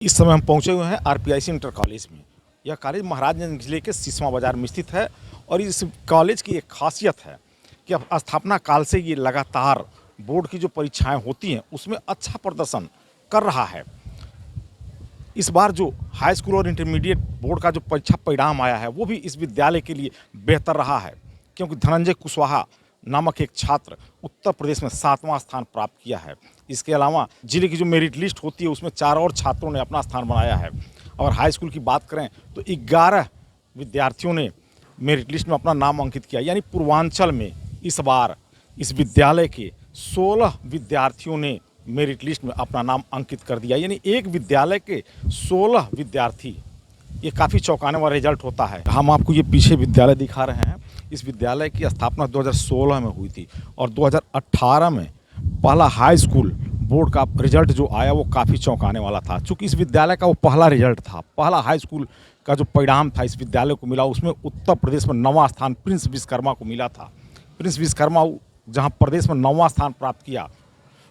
इस समय हम पहुंचे हुए हैं आरपीआईसी इंटर कॉलेज में। यह कॉलेज महाराजगंज जिले के सिसवा बाजार में स्थित है और इस कॉलेज की एक खासियत है कि अब स्थापना काल से ये लगातार बोर्ड की जो परीक्षाएं होती हैं उसमें अच्छा प्रदर्शन कर रहा है। इस बार जो हाई स्कूल और इंटरमीडिएट बोर्ड का जो परीक्षा परिणाम आया है वो भी इस विद्यालय के लिए बेहतर रहा है, क्योंकि धनंजय कुशवाहा नामक एक छात्र उत्तर प्रदेश में 7वां स्थान प्राप्त किया है। इसके अलावा जिले की जो मेरिट लिस्ट होती है उसमें 4 और छात्रों ने अपना स्थान बनाया है। और हाई स्कूल की बात करें तो 11 विद्यार्थियों ने मेरिट लिस्ट में अपना नाम अंकित किया, यानी पूर्वांचल में इस बार इस विद्यालय के 16 विद्यार्थियों ने मेरिट लिस्ट में अपना नाम अंकित कर दिया, यानी एक विद्यालय के 16 विद्यार्थी। ये काफ़ी चौंकाने वाला रिजल्ट होता है। हम आपको ये पीछे विद्यालय दिखा रहे हैं। इस विद्यालय की स्थापना 2016 में हुई थी और 2018 में पहला हाई स्कूल बोर्ड का रिजल्ट जो आया वो काफ़ी चौंकाने वाला था। चूँकि इस विद्यालय का वो पहला रिजल्ट था, पहला हाई स्कूल का जो परिणाम था इस विद्यालय को मिला, उसमें उत्तर प्रदेश में 9वां स्थान प्रिंस विश्वकर्मा को मिला था। प्रिंस विश्वकर्मा जहाँ प्रदेश में 9वां स्थान प्राप्त किया,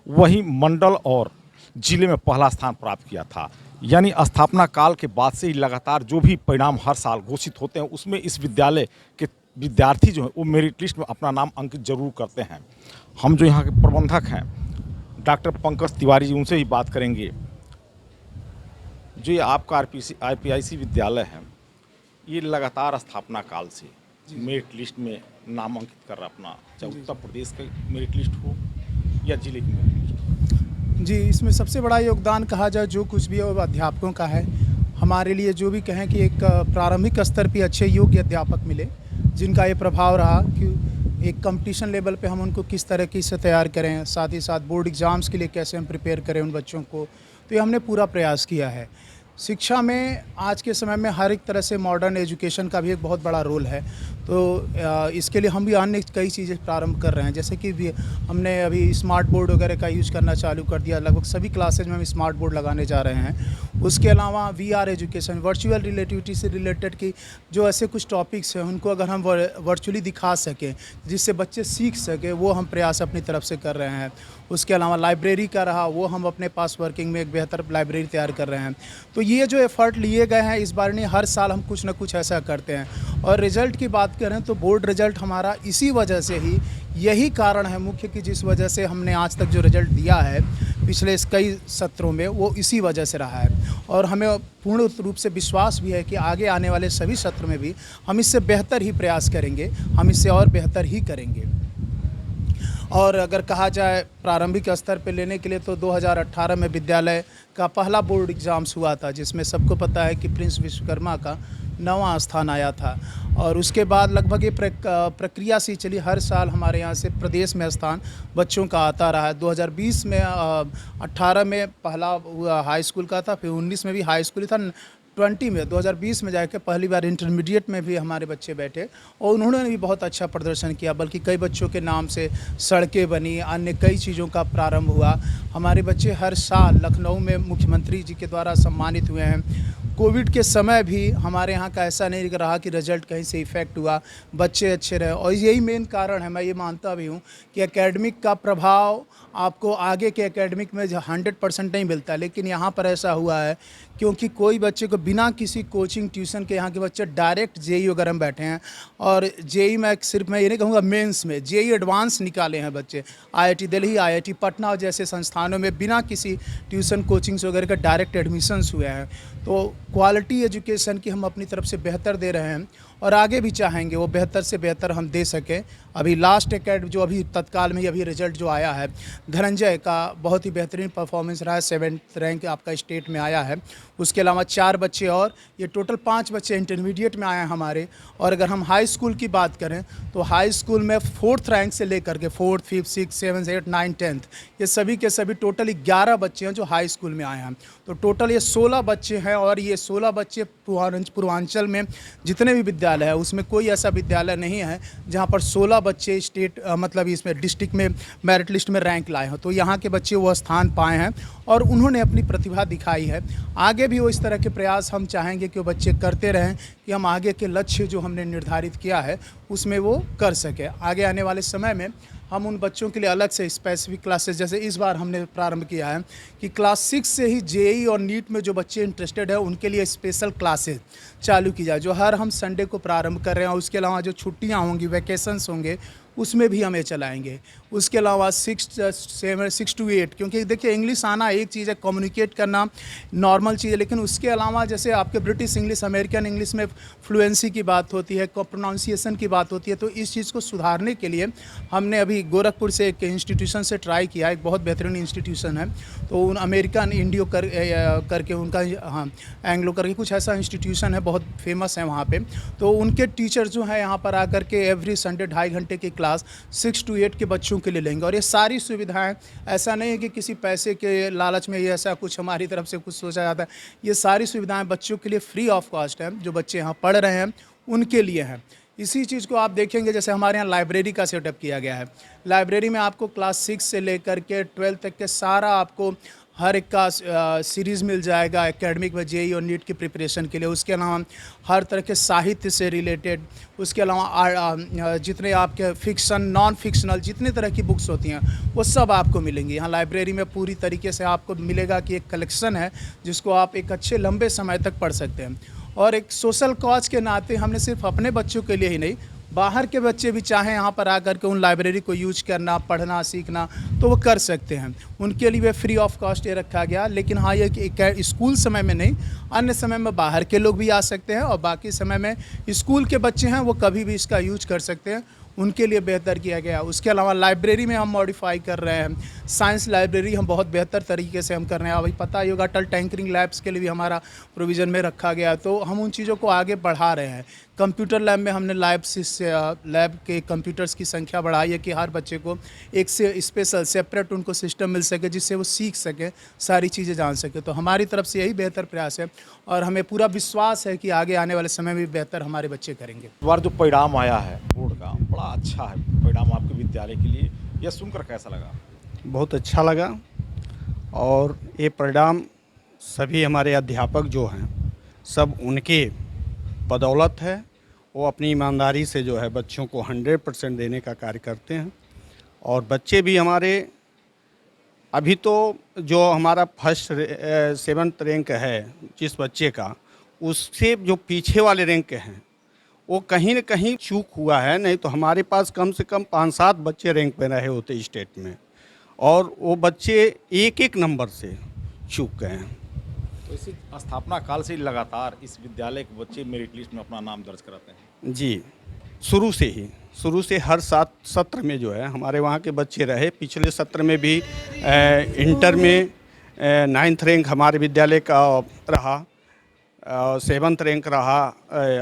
वहीं मंडल और जिले में पहला स्थान प्राप्त किया था। यानी स्थापना काल के बाद से ही लगातार जो भी परिणाम हर साल घोषित होते हैं उसमें इस विद्यालय के विद्यार्थी जो हैं वो मेरिट लिस्ट में अपना नाम अंकित जरूर करते हैं। हम जो यहाँ के प्रबंधक हैं डॉक्टर पंकज तिवारी जी, उनसे ही बात करेंगे। जो ये आपका आरपीआईसी विद्यालय है, ये लगातार स्थापना काल से मेरिट लिस्ट में नाम अंकित कर रहा अपना, चाहे उत्तर प्रदेश का मेरिट लिस्ट हो या जिले की मेरिट लिस्ट हो। जी, इसमें सबसे बड़ा योगदान कहा जाए जो कुछ भी है वो अध्यापकों का है। हमारे लिए जो भी कहें कि एक प्रारंभिक स्तर पे अच्छे योग्य अध्यापक मिले, जिनका ये प्रभाव रहा कि एक कंपटीशन लेवल पे हम उनको किस तरीके से तैयार करें, साथ ही साथ बोर्ड एग्ज़ाम्स के लिए कैसे हम प्रिपेयर करें उन बच्चों को, तो ये हमने पूरा प्रयास किया है। शिक्षा में आज के समय में हर एक तरह से मॉडर्न एजुकेशन का भी एक बहुत बड़ा रोल है, तो इसके लिए हम भी अन्य कई चीज़ें प्रारंभ कर रहे हैं। जैसे कि भी हमने अभी स्मार्ट बोर्ड वगैरह का यूज़ करना चालू कर दिया, लगभग सभी क्लासेज में हम स्मार्ट बोर्ड लगाने जा रहे हैं। उसके अलावा वीआर एजुकेशन, वर्चुअल रिलेटिविटी से रिलेटेड की जो ऐसे कुछ टॉपिक्स हैं उनको अगर हम वर्चुअली दिखा सकें जिससे बच्चे सीख सकें, वो हम प्रयास अपनी तरफ से कर रहे हैं। उसके अलावा लाइब्रेरी का रहा, वो हम अपने पास वर्किंग में एक बेहतर लाइब्रेरी तैयार कर रहे हैं। तो ये जो एफ़र्ट लिए गए हैं इस बार नहीं, हर साल हम कुछ ना कुछ ऐसा करते हैं। और रिज़ल्ट की बात करें तो बोर्ड रिज़ल्ट हमारा इसी वजह से ही, यही कारण है मुख्य कि जिस वजह से हमने आज तक जो रिज़ल्ट दिया है पिछले कई सत्रों में, वो इसी वजह से रहा है। और हमें पूर्ण रूप से विश्वास भी है कि आगे आने वाले सभी सत्र में भी हम इससे बेहतर ही प्रयास करेंगे, हम इससे और बेहतर ही करेंगे। और अगर कहा जाए प्रारंभिक स्तर पे लेने के लिए तो 2018 में विद्यालय का पहला बोर्ड एग्ज़ाम्स हुआ था, जिसमें सबको पता है कि प्रिंस विश्वकर्मा का 9वां स्थान आया था। और उसके बाद लगभग ये प्रक्रिया सी चली, हर साल हमारे यहाँ से प्रदेश में स्थान बच्चों का आता रहा है। 2020 में 18 में पहला हाई स्कूल का था, फिर 19 में भी हाई स्कूल था, 2020 में जाकर पहली बार इंटरमीडिएट में भी हमारे बच्चे बैठे और उन्होंने भी बहुत अच्छा प्रदर्शन किया, बल्कि कई बच्चों के नाम से सड़कें बनी, अन्य कई चीज़ों का प्रारंभ हुआ। हमारे बच्चे हर साल लखनऊ में मुख्यमंत्री जी के द्वारा सम्मानित हुए हैं। कोविड के समय भी हमारे यहाँ का ऐसा नहीं रहा कि रिजल्ट कहीं से इफ़ेक्ट हुआ, बच्चे अच्छे रहे। और यही मेन कारण है, मैं ये मानता भी हूँ कि एकेडमिक का प्रभाव आपको आगे के एकेडमिक में 100% नहीं मिलता, लेकिन यहाँ पर ऐसा हुआ है क्योंकि कोई बच्चे को बिना किसी कोचिंग ट्यूशन के यहाँ के बच्चे डायरेक्ट जेई वगैरह में बैठे हैं। और जेई में सिर्फ मैं ये नहीं कहूँगा, मेंस में जेई एडवांस निकाले हैं बच्चे। आईआईटी दिल्ली, आईआईटी पटना जैसे संस्थानों में बिना किसी ट्यूशन कोचिंग्स वगैरह का डायरेक्ट एडमिशन्स हुए हैं। तो क्वालिटी एजुकेशन की हम अपनी तरफ से बेहतर दे रहे हैं और आगे भी चाहेंगे वो बेहतर से बेहतर हम दे सकें। अभी लास्ट जो अभी तत्काल में ही अभी रिजल्ट जो आया है, धनंजय का बहुत ही बेहतरीन परफॉर्मेंस रहा है, 7th रैंक आपका स्टेट में आया है। उसके अलावा 4 बच्चे और ये टोटल 5 बच्चे इंटरमीडिएट में आए हैं हमारे। और अगर हम हाई स्कूल की बात करें तो हाई स्कूल में 4th रैंक से लेकर के 4th, 5th, 6th, 7th, 8th, 9th, 10th ये सभी के सभी टोटल 11 बच्चे हैं जो हाई स्कूल में आए हैं। तो टोटल ये 16 बच्चे हैं और ये 16 बच्चे पूर्वांचल में जितने भी विद्यालय है उसमें कोई ऐसा विद्यालय नहीं है जहाँ पर 16 बच्चे स्टेट मतलब इसमें डिस्ट्रिक्ट में मेरिट लिस्ट में रैंक लाए हों। तो यहाँ के बच्चे वो स्थान पाए हैं और उन्होंने अपनी प्रतिभा दिखाई है। आगे भी वो इस तरह के प्रयास हम चाहेंगे कि वो बच्चे करते रहें कि हम आगे के लक्ष्य जो हमने निर्धारित किया है उसमें वो कर सके। आगे आने वाले समय में हम उन बच्चों के लिए अलग से स्पेसिफिक क्लासेस, जैसे इस बार हमने प्रारंभ किया है कि क्लास 6 से ही जेईई और नीट में जो बच्चे इंटरेस्टेड है उनके लिए स्पेशल क्लासेस चालू की जाए, जो हर हम संडे को प्रारंभ कर रहे हैं। उसके अलावा जो छुट्टियां होंगी, वैकेशंस होंगे, उसमें भी हम ये चलाएंगे। उसके अलावा 6 to 8, क्योंकि देखिए इंग्लिश आना एक चीज़ है, कम्युनिकेट करना नॉर्मल चीज़ है, लेकिन उसके अलावा जैसे आपके ब्रिटिश इंग्लिश, अमेरिकन इंग्लिश में फ्लुएंसी की बात होती है, प्रोनाउंसिएशन की बात होती है, तो इस चीज़ को सुधारने के लिए हमने अभी गोरखपुर से एक इंस्टीट्यूशन से ट्राई किया, एक बहुत बेहतरीन इंस्टीट्यूशन है, तो उन अमेरिकन इंडियो करके उनका, हाँ, एंग्लो करके कुछ ऐसा इंस्टीट्यूशन है, बहुत फेमस है वहाँ पे। तो उनके टीचर जो हैं यहाँ पर आकर के एवरी संडे 2.5 घंटे की क्लास 6 to 8 के बच्चों के लिए लेंगे। और ये सारी सुविधाएं, ऐसा नहीं है कि किसी पैसे के लालच में ये ऐसा कुछ हमारी तरफ से कुछ सोचा जाता है, ये सारी सुविधाएं बच्चों के लिए फ्री ऑफ कॉस्ट है, जो बच्चे यहाँ पढ़ रहे हैं उनके लिए हैं। इसी चीज़ को आप देखेंगे, जैसे हमारे यहाँ लाइब्रेरी का सेटअप किया गया है। लाइब्रेरी में आपको क्लास 6 से लेकर के 12 तक के सारा आपको हर एक का सीरीज़ मिल जाएगा एकेडमिक में, जेईई और नीट की प्रिपरेशन के लिए। उसके अलावा हर तरह के साहित्य से रिलेटेड, उसके अलावा जितने आपके फिक्शन, नॉन फिक्शनल जितने तरह की बुक्स होती हैं वो सब आपको मिलेंगी। यहाँ लाइब्रेरी में पूरी तरीके से आपको मिलेगा कि एक कलेक्शन है जिसको आप एक अच्छे लंबे समय तक पढ़ सकते हैं। और एक सोशल कॉज के नाते हमने सिर्फ अपने बच्चों के लिए ही नहीं, बाहर के बच्चे भी चाहें यहाँ पर आकर के उन लाइब्रेरी को यूज करना, पढ़ना, सीखना, तो वो कर सकते हैं। उनके लिए फ्री ऑफ कॉस्ट ये रखा गया। लेकिन हाँ, ये कि स्कूल समय में नहीं, अन्य समय में बाहर के लोग भी आ सकते हैं, और बाकी समय में स्कूल के बच्चे हैं वो कभी भी इसका यूज कर सकते हैं, उनके लिए बेहतर किया गया। उसके अलावा लाइब्रेरी में हम मॉडिफाई कर रहे हैं। साइंस लाइब्रेरी हम बहुत बेहतर तरीके से हम कर रहे हैं। अभी पता ही होगा, अटल टिंकरिंग लैब्स के लिए भी हमारा प्रोविज़न में रखा गया है, तो हम उन चीज़ों को आगे बढ़ा रहे हैं। कंप्यूटर लैब में हमने लैब के कंप्यूटर्स की संख्या बढ़ाई है कि हर बच्चे को एक से स्पेशल सेपरेट उनको सिस्टम मिल सके, जिससे वो सीख सके, सारी चीज़ें जान सके। तो हमारी तरफ से यही बेहतर प्रयास है, और हमें पूरा विश्वास है कि आगे आने वाले समय में भी बेहतर हमारे बच्चे करेंगे। इस बार जो परिणाम आया है बोर्ड का, बड़ा अच्छा है परिणाम आपके विद्यालय के लिए, यह सुनकर कैसा लगा? बहुत अच्छा लगा। और ये परिणाम सभी हमारे अध्यापक जो हैं, सब उनके बदौलत है। वो अपनी ईमानदारी से जो है बच्चों को 100% देने का कार्य करते हैं। और बच्चे भी हमारे, अभी तो जो हमारा 7th रैंक है जिस बच्चे का, उससे जो पीछे वाले रैंक हैं वो कहीं न कहीं चूक हुआ है। नहीं तो हमारे पास कम से कम 5-7 बच्चे रैंक पे रहे होते स्टेट में, और वो बच्चे एक नंबर से चूक गए हैं। तो इसी स्थापना काल से ही लगातार इस विद्यालय के बच्चे मेरिट लिस्ट में अपना नाम दर्ज कराते हैं? जी, शुरू से हर 7 सत्र में जो है हमारे वहाँ के बच्चे रहे। पिछले सत्र में भी इंटर में 9th रैंक हमारे विद्यालय का रहा, 7th रैंक रहा,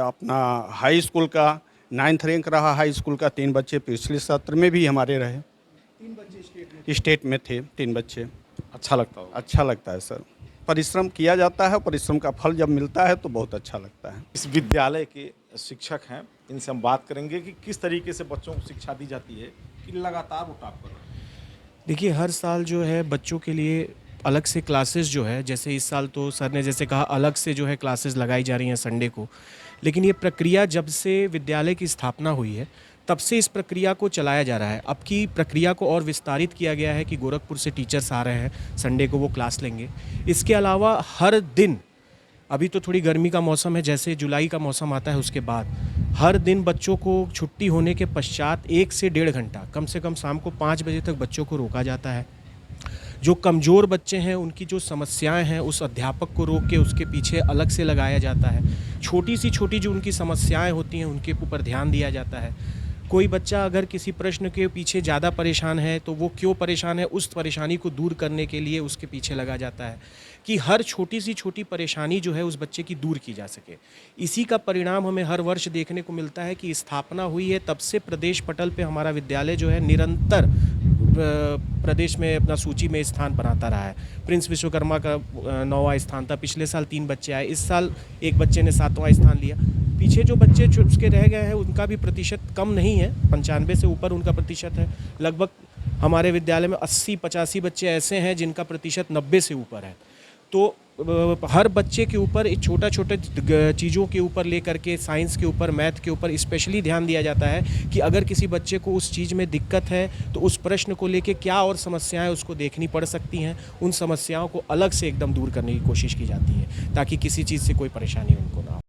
अपना हाई स्कूल का 9th रैंक रहा। हाई स्कूल का 3 बच्चे पिछले सत्र में भी हमारे रहे। 3 बच्चे स्टेट में थे 3 बच्चे। अच्छा लगता होगा? अच्छा लगता है सर, परिश्रम किया जाता है, परिश्रम का फल जब मिलता है तो बहुत अच्छा लगता है। इस विद्यालय के शिक्षक हैं, इनसे हम बात करेंगे कि किस तरीके से बच्चों को शिक्षा दी जाती है कि लगातार वो टॉप कर रहे हैं। देखिए, हर साल जो है बच्चों के लिए अलग से क्लासेस जो है, जैसे इस साल तो सर ने जैसे कहा अलग से जो है क्लासेस लगाई जा रही हैं संडे को। लेकिन ये प्रक्रिया जब से विद्यालय की स्थापना हुई है तब से इस प्रक्रिया को चलाया जा रहा है। अब की प्रक्रिया को और विस्तारित किया गया है कि गोरखपुर से टीचर्स आ रहे हैं, संडे को वो क्लास लेंगे। इसके अलावा हर दिन, अभी तो थोड़ी गर्मी का मौसम है, जैसे जुलाई का मौसम आता है उसके बाद हर दिन बच्चों को छुट्टी होने के पश्चात 1 से 1.5 घंटा, कम से कम शाम को 5 बजे तक बच्चों को रोका जाता है। जो कमज़ोर बच्चे हैं उनकी जो समस्याएं हैं उस अध्यापक को रोक के उसके पीछे अलग से लगाया जाता है। छोटी जो उनकी समस्याएं होती हैं उनके ऊपर ध्यान दिया जाता है। कोई बच्चा अगर किसी प्रश्न के पीछे ज़्यादा परेशान है तो वो क्यों परेशान है, उस परेशानी को दूर करने के लिए उसके पीछे लगा जाता है कि हर छोटी परेशानी जो है उस बच्चे की दूर की जा सके। इसी का परिणाम हमें हर वर्ष देखने को मिलता है कि स्थापना हुई है तब से प्रदेश पटल पे हमारा विद्यालय जो है निरंतर प्रदेश में अपना सूची में स्थान बनाता रहा है। प्रिंस विश्वकर्मा का 9वां स्थान था, पिछले साल 3 बच्चे आए, इस साल एक बच्चे ने 7वां स्थान लिया। पीछे जो बच्चे उसके रह गए हैं उनका भी प्रतिशत कम नहीं है, 95 से ऊपर उनका प्रतिशत है। लगभग हमारे विद्यालय में 80-85 बच्चे ऐसे हैं जिनका प्रतिशत 90 से ऊपर है। तो हर बच्चे के ऊपर छोटा छोटा चीज़ों के ऊपर लेकर के साइंस के ऊपर मैथ के ऊपर स्पेशली ध्यान दिया जाता है कि अगर किसी बच्चे को उस चीज़ में दिक्कत है तो उस प्रश्न को लेके क्या और समस्याएं उसको देखनी पड़ सकती हैं, उन समस्याओं को अलग से एकदम दूर करने की कोशिश की जाती है ताकि किसी चीज़ से कोई परेशानी उनको ना हो।